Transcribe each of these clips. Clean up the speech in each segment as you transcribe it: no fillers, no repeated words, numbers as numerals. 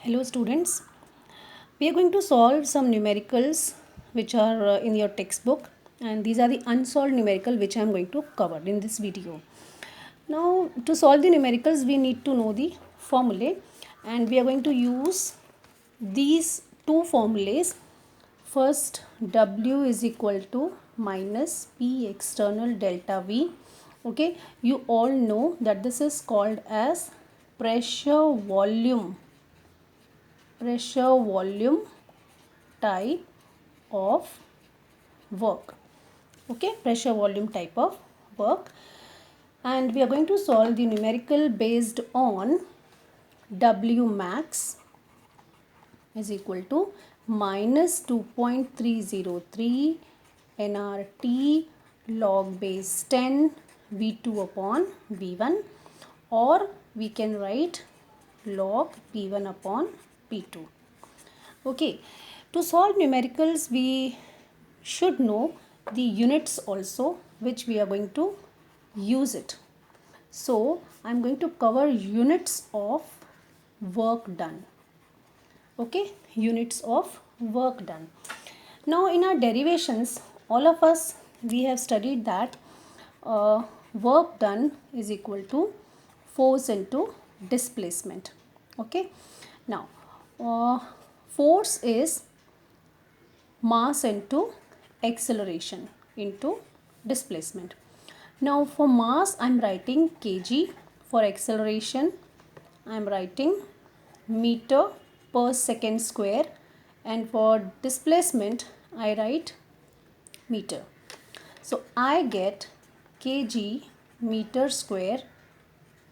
Hello students, we are going to solve some numericals which are in your textbook, and these are the unsolved numerical which I am going to cover in this video. Now to solve the numericals we need to know the formulae, and we are going to use these two formulas. First, W is equal to minus P external delta V. Okay, you all know that this is called as pressure volume type of work. Okay, pressure volume type of work, and we are going to solve the numerical based on W max is equal to minus 2.303 nRT log base 10 V2 upon V1, or we can write log P1 upon P2. Okay, to solve numericals we should know the units also which we are going to use it. So I am going to cover units of work done. Okay, units of work done. Now in our derivations, all of us we have studied that work done is equal to force into displacement. Okay, now force is mass into acceleration into displacement. Now for mass I am writing kg, for acceleration I am writing meter per second square, and for displacement I write meter. So I get kg meter square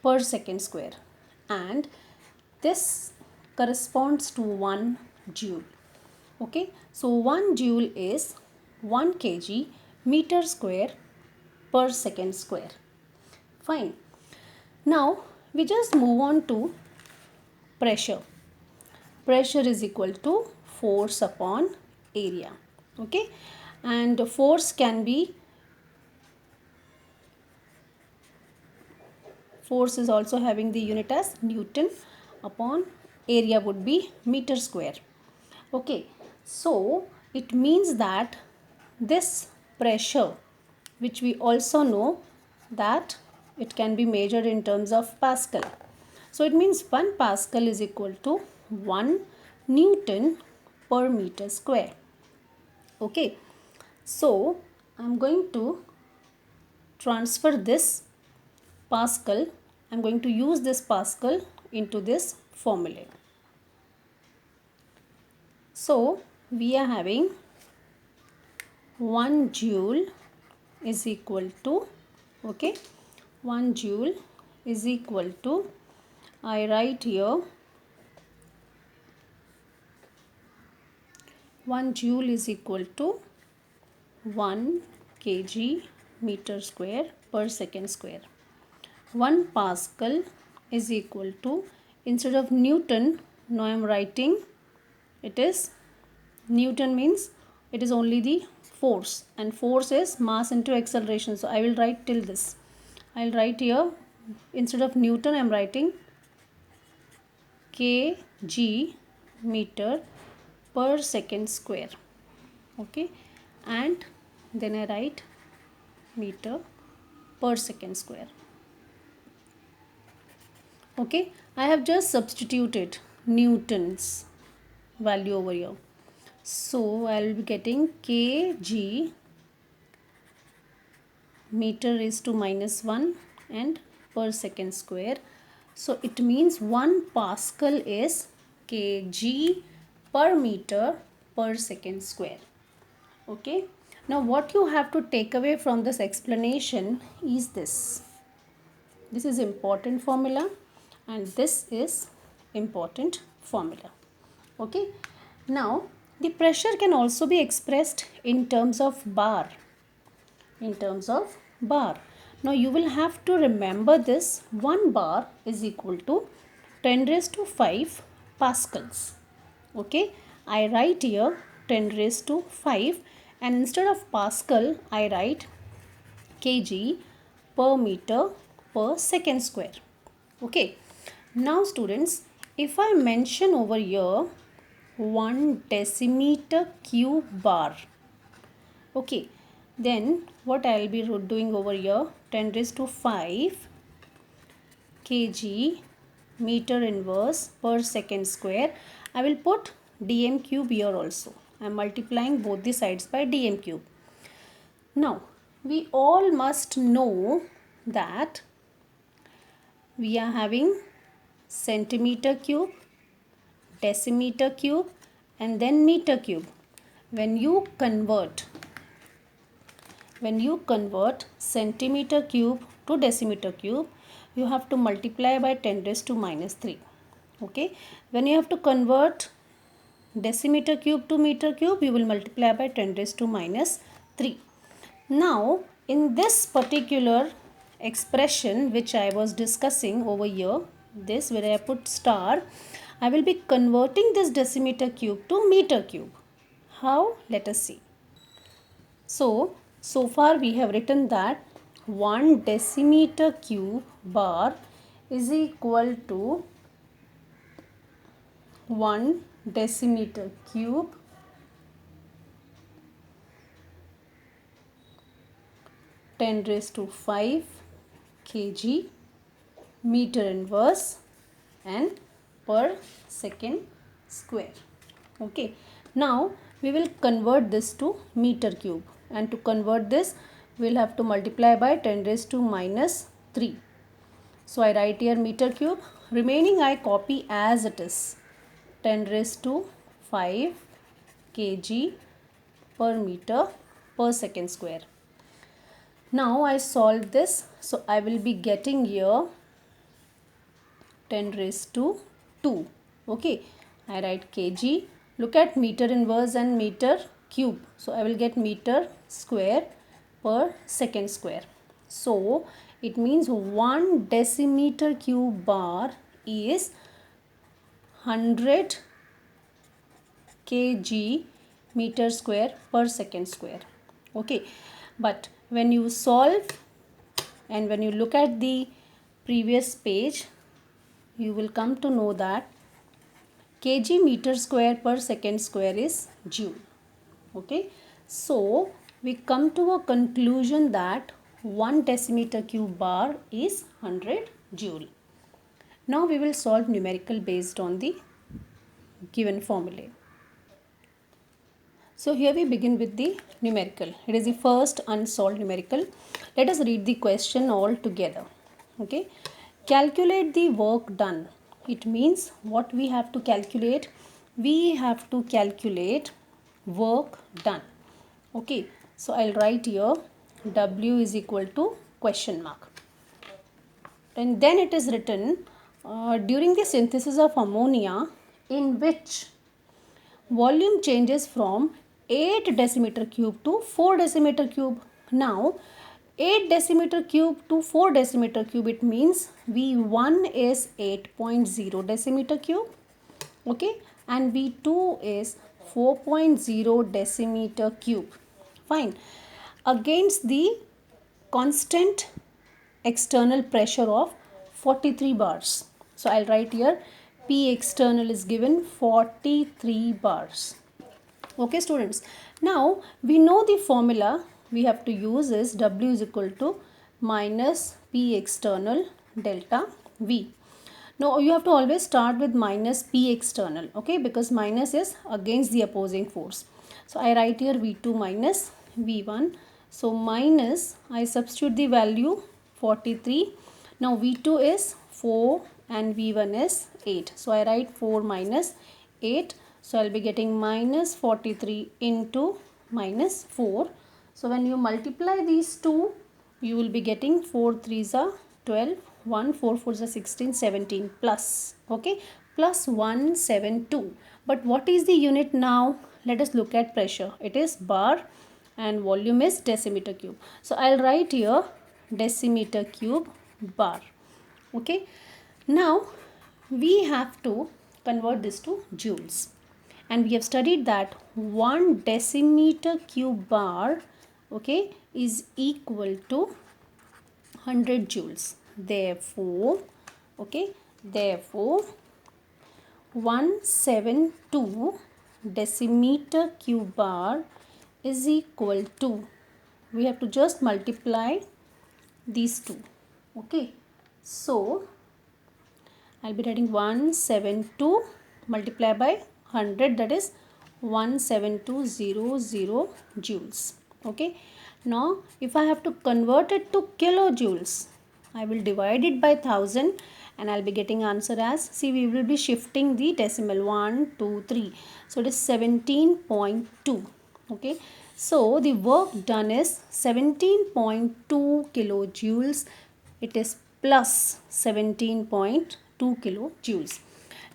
per second square, and this corresponds to 1 joule. Okay, so 1 joule is 1 kg meter square per second square. Fine. Now we just move on to pressure. Pressure is equal to force upon area. Okay, and force is also having the unit as Newton, upon area would be meter square. Okay, so it means that this pressure, which we also know that it can be measured in terms of Pascal. So it means 1 Pascal is equal to 1 Newton per meter square. Okay, so I am going to transfer this Pascal, I am going to use this Pascal into this formula. So we are having 1 joule is equal to, okay, 1 joule is equal to, I write here 1 joule is equal to 1 kg meter square per second square. 1 Pascal is equal to, instead of Newton, now I am writing, it is Newton means it is only the force, and force is mass into acceleration. So I will write till this. I will write here, instead of Newton I am writing kg meter per second square. Okay, and then I write meter per second square. Okay, I have just substituted Newton's value over here. So I will be getting kg meter is to minus 1 and per second square. So it means 1 Pascal is kg per meter per second square. Okay, now what you have to take away from this explanation is this. This is important formula, and this is important formula. Okay, now the pressure can also be expressed in terms of bar. Now you will have to remember this. 1 bar is equal to 10 raised to 5 pascals. Okay, I write here 10 raised to 5, and instead of Pascal I write kg per meter per second square. Okay, now students, if I mention over here 1 decimeter cube bar, okay, then what I'll be doing over here, 10 raised to 5 kg meter inverse per second square. I will put dm cube here also. I am multiplying both the sides by dm cube. Now, we all must know that we are having centimeter cube, decimeter cube and then meter cube. When you convert centimeter cube to decimeter cube, you have to multiply by 10 raised to minus 3. Okay, when you have to convert decimeter cube to meter cube, you will multiply by 10 raised to minus 3. Now, in this particular expression which I was discussing over here, this where I put star, I will be converting this decimeter cube to meter cube. How? Let us see. So far we have written that 1 decimeter cube bar is equal to 1 decimeter cube (10 raised to 5 kg meter inverse and per second square. Okay, now we will convert this to meter cube, and to convert this we will have to multiply by 10 raised to minus 3. So I write here meter cube, remaining I copy as it is, 10 raised to 5 kg per meter per second square. Now I solve this, so I will be getting here 10 raised to 2. Okay, I write kg. Look at meter inverse and meter cube. So I will get meter square per second square. So it means 1 decimeter cube bar is 100 kg meter square per second square. Okay, but when you solve and when you look at the previous page, you will come to know that kg meter square per second square is joule. Okay, so we come to a conclusion that 1 decimeter cube bar is 100 joule. Now we will solve numerical based on the given formulae. So here we begin with the numerical. It is the first unsolved numerical. Let us read the question all together. Okay, calculate the work done. It means what we have to calculate? We have to calculate work done. Okay, so I'll write here W is equal to question mark. And then it is written during the synthesis of ammonia, in which volume changes from 8 decimeter cube to 4 decimeter cube. Now 8 decimeter cube to 4 decimeter cube, it means V1 is 8.0 decimeter cube, okay, and V2 is 4.0 decimeter cube. Fine. Against the constant external pressure of 43 bars. So I'll write here P external is given 43 bars. Okay students, now we know the formula we have to use is W is equal to minus P external delta V. Now you have to always start with minus P external, okay, because minus is against the opposing force. So I write here V2 minus V1. So minus, I substitute the value 43. Now V2 is 4 and V1 is 8. So I write 4 minus 8. So I'll be getting minus 43 into minus 4. So when you multiply these two, you will be getting 4 3s are 12, 1 4 4s are 16, 17 plus, okay, plus 172. But what is the unit now? Let us look at pressure. It is bar and volume is decimeter cube. So I'll write here decimeter cube bar. Okay, now we have to convert this to joules, and we have studied that 1 decimeter cube bar, okay, is equal to 100 joules. Therefore, okay, therefore 172 decimeter cube bar is equal to, we have to just multiply these two. Okay, so I'll be writing 172 multiplied by 100, that is 17200 joules. Okay, now if I have to convert it to kilojoules, I will divide it by 1000 and I'll be getting answer as, see, we will be shifting the decimal 1 2 3, so it is 17.2. Okay, so the work done is 17.2 kilojoules. It is plus 17.2 kilojoules.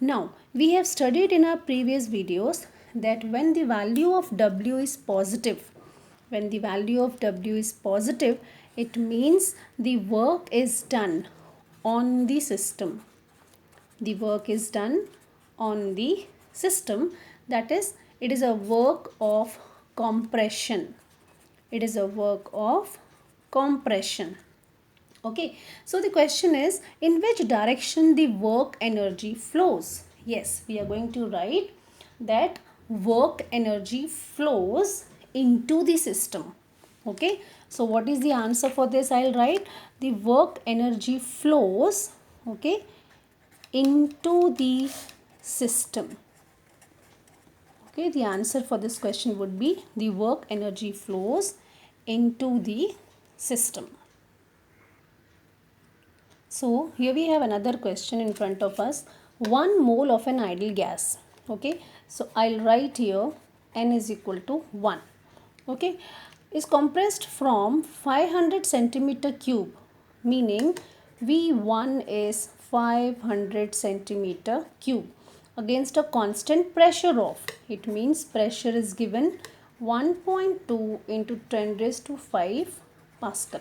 Now we have studied in our previous videos that when the value of W is positive, when the value of W is positive, it means the work is done on the system. The work is done on the system, that is, it is a work of compression. It is a work of compression. Okay, so the question is, in which direction the work energy flows? Yes, we are going to write that work energy flows into the system. Okay, so what is the answer for this? I'll write the work energy flows, okay, into the system. Okay, the answer for this question would be the work energy flows into the system. So here we have another question in front of us. 1 mole of an ideal gas. Okay, so I'll write here N is equal to 1. Okay, is compressed from 500 centimeter cube, meaning V1 is 500 centimeter cube against a constant pressure of, it means pressure is given 1.2 into 10 raised to 5 Pascal.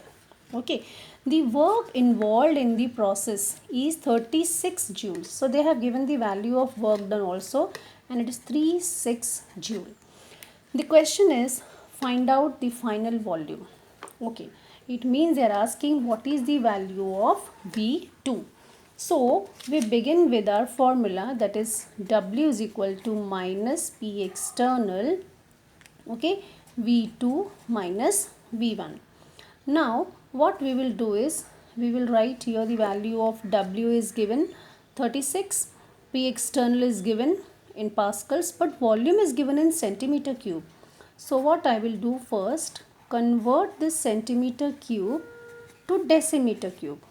Okay, the work involved in the process is 36 joules. So they have given the value of work done also, and it is 36 joule. The question is, find out the final volume. Okay, it means they are asking what is the value of V2. So we begin with our formula, that is W is equal to minus P external, okay, V2 minus V1. Now what we will do is, we will write here the value of W is given 36, P external is given in pascals, but volume is given in centimeter cube. So what I will do first, convert this centimeter cube to decimeter cube.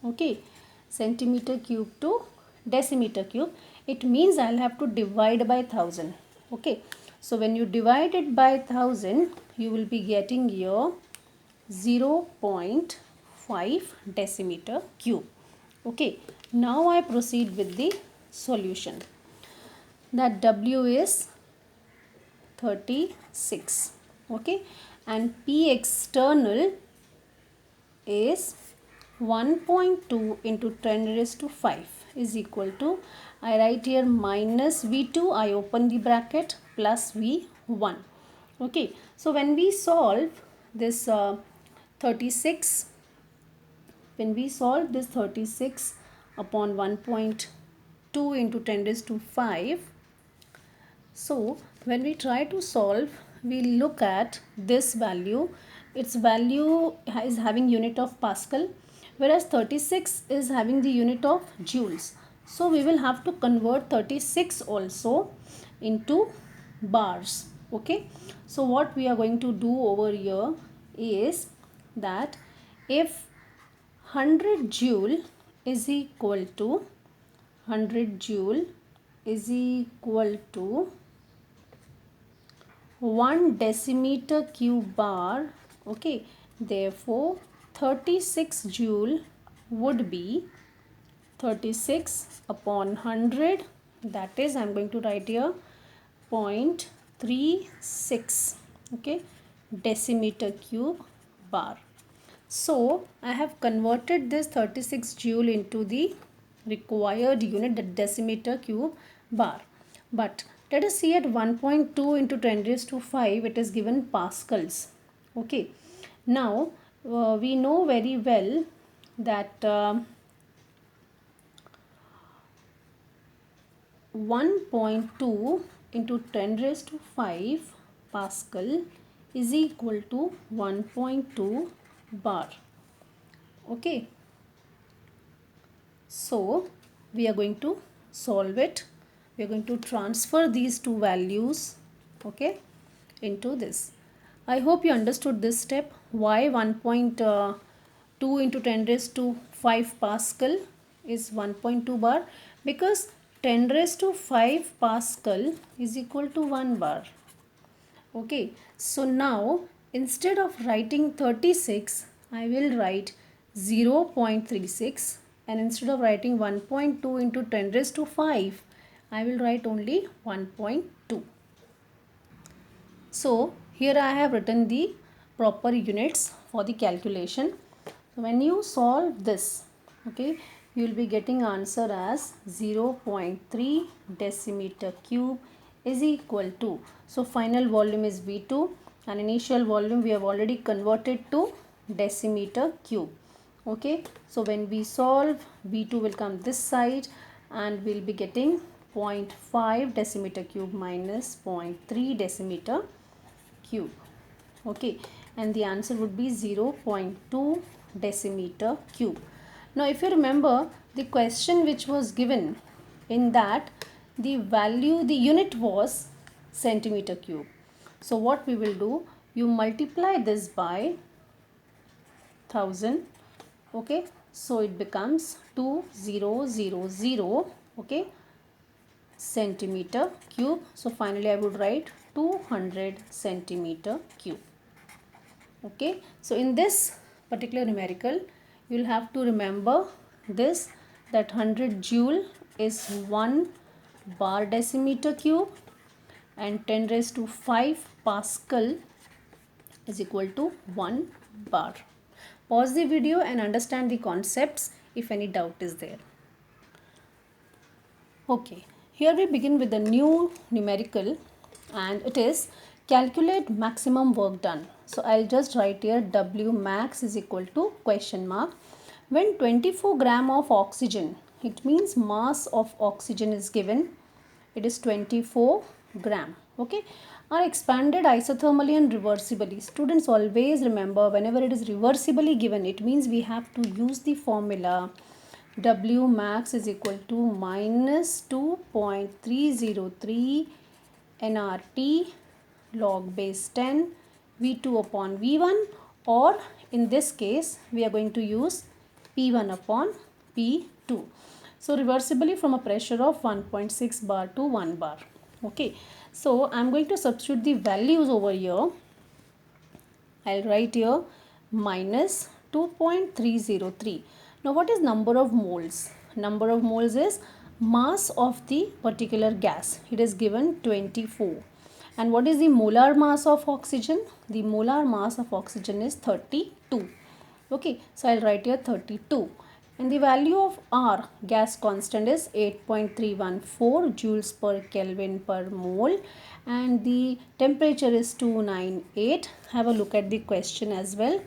Okay, centimeter cube to decimeter cube. It means I'll have to divide by 1000. Okay, so when you divide it by 1000, you will be getting here 0.5 decimeter cube. Okay, now I proceed with the solution. That W is 36. Okay, and P external is 1.2 into 10 raised to 5 is equal to, I write here minus V2, I open the bracket, plus V1. Okay, so when we solve this 36, when we solve this 36 upon 1.2 into 10 raised to 5, so when we try to solve, we look at this value. Its value is having unit of Pascal, whereas 36 is having the unit of joules. So we will have to convert 36 also into bars. Okay, so what we are going to do over here is that if 100 joule is equal to 100 joule is equal to 1 decimeter cube bar, okay, therefore 36 joule would be 36 upon 100, that is, I am going to write here 0.36, okay, decimeter cube bar. So I have converted this 36 joule into the required unit, the decimeter cube bar. But let us see at 1.2 into 10 raised to 5, it is given pascals. Okay, now we know very well that 1.2 into 10 raised to 5 Pascal is equal to 1.2 bar. Okay. So we are going to solve it. We are going to transfer these two values, okay, into this. I hope you understood this step. Why 1.2 into 10 raised to 5 Pascal is 1.2 bar? Because 10 raised to 5 Pascal is equal to 1 bar. Okay, so now instead of writing 36, I will write 0.36, and instead of writing 1.2 into 10 raised to 5, I will write only 1.2. So here I have written the proper units for the calculation. So when you solve this, okay, you will be getting answer as 0.3 decimeter cube is equal to, so final volume is V2 and initial volume we have already converted to decimeter cube. Okay, so when we solve, V2 will come this side and we'll be getting 0.5 decimeter cube minus 0.3 decimeter cube. Okay, and the answer would be 0.2 decimeter cube. Now if you remember the question which was given, in that the value, the unit was centimeter cube. So what we will do, you multiply this by 1000. Okay, so it becomes 2000, okay, centimeter cube. So finally I would write 200 centimeter cube. Okay, so in this particular numerical you will have to remember this, that 100 joule is 1 bar decimeter cube and 10 raised to 5 Pascal is equal to 1 bar. Pause the video and understand the concepts if any doubt is there. Okay, here we begin with a new numerical and it is calculate maximum work done. So I'll just write here W max is equal to question mark. When 24 gram of oxygen, it means mass of oxygen is given, it is 24 gram. Okay, are expanded isothermally and reversibly. Students always remember, whenever it is reversibly given, it means we have to use the formula W max is equal to minus 2.303 nRT log base 10 V2 upon V1, or in this case we are going to use P1 upon P2. So reversibly from a pressure of 1.6 bar to 1 bar. Okay, so I am going to substitute the values over here. I'll write here minus 2.303. Now what is number of moles? Number of moles is mass of the particular gas. It is given 24. And what is the molar mass of oxygen? The molar mass of oxygen is 32. Okay, so I'll write here 32. And the value of R, gas constant, is 8.314 joules per Kelvin per mole. And the temperature is 298. Have a look at the question as well.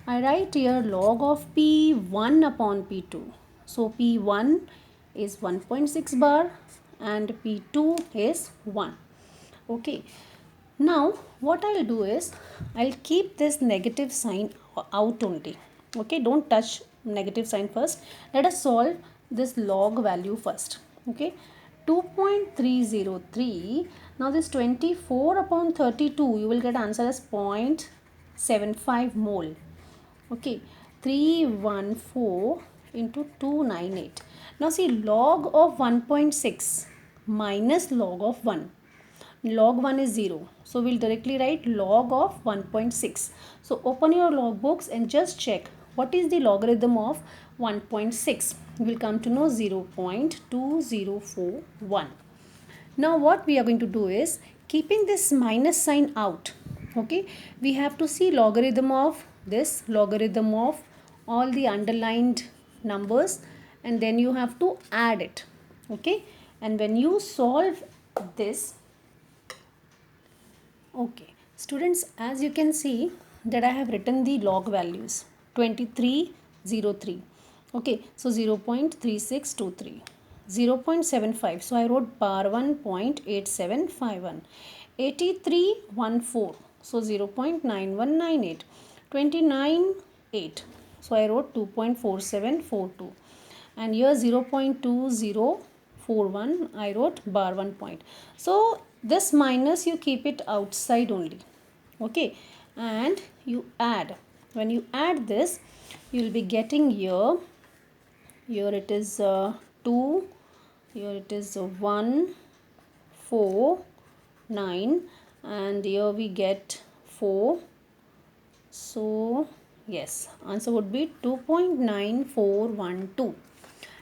I write here log of P1 upon P2. So P1 is 1.6 bar and P2 is 1. Okay. Now what I'll do is I'll keep this negative sign out only. Okay, don't touch negative sign first. Let us solve this log value first. Okay, 2.303. Now this 24 upon 32, you will get answer as 0.75 mole. Okay, 314 into 298. Now see, log of 1.6 minus log of 1. Log 1 is 0. So we'll directly write log of 1.6. So open your log books and just check what is the logarithm of 1.6. You will come to know 0.2041. Now what we are going to do is, keeping this minus sign out, okay, we have to see logarithm of this, logarithm of all the underlined numbers, and then you have to add it. Okay, and when you solve this, okay, students, as you can see that I have written the log values 2303. Okay, so 0.3623, 0.75. So I wrote bar 1 0.8751. 8314. So 0.9198. 29 8. So I wrote 2.4742. And here 0.2041 I wrote bar 1 point. So this minus you keep it outside only. Okay, and you add. When you add this, you will be getting here it is 2, here it is 1 4 9, and here we get 4. So yes, answer would be 2.9412.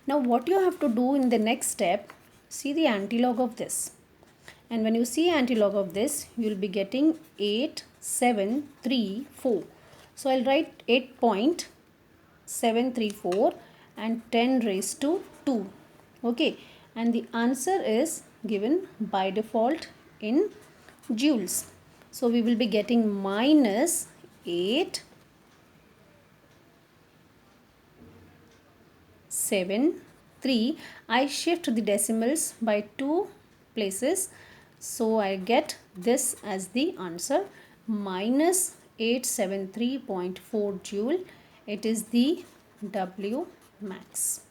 Now what you have to do in the next step, see the antilog of this. And when you see antilog of this, you will be getting 8734. So I'll write 8.734 and 10 raised to 2. Okay, and the answer is given by default in joules. So we will be getting minus 8 7 3. I shift the decimals by 2 places, so I get this as the answer, minus 873.4 joule. It is the W max.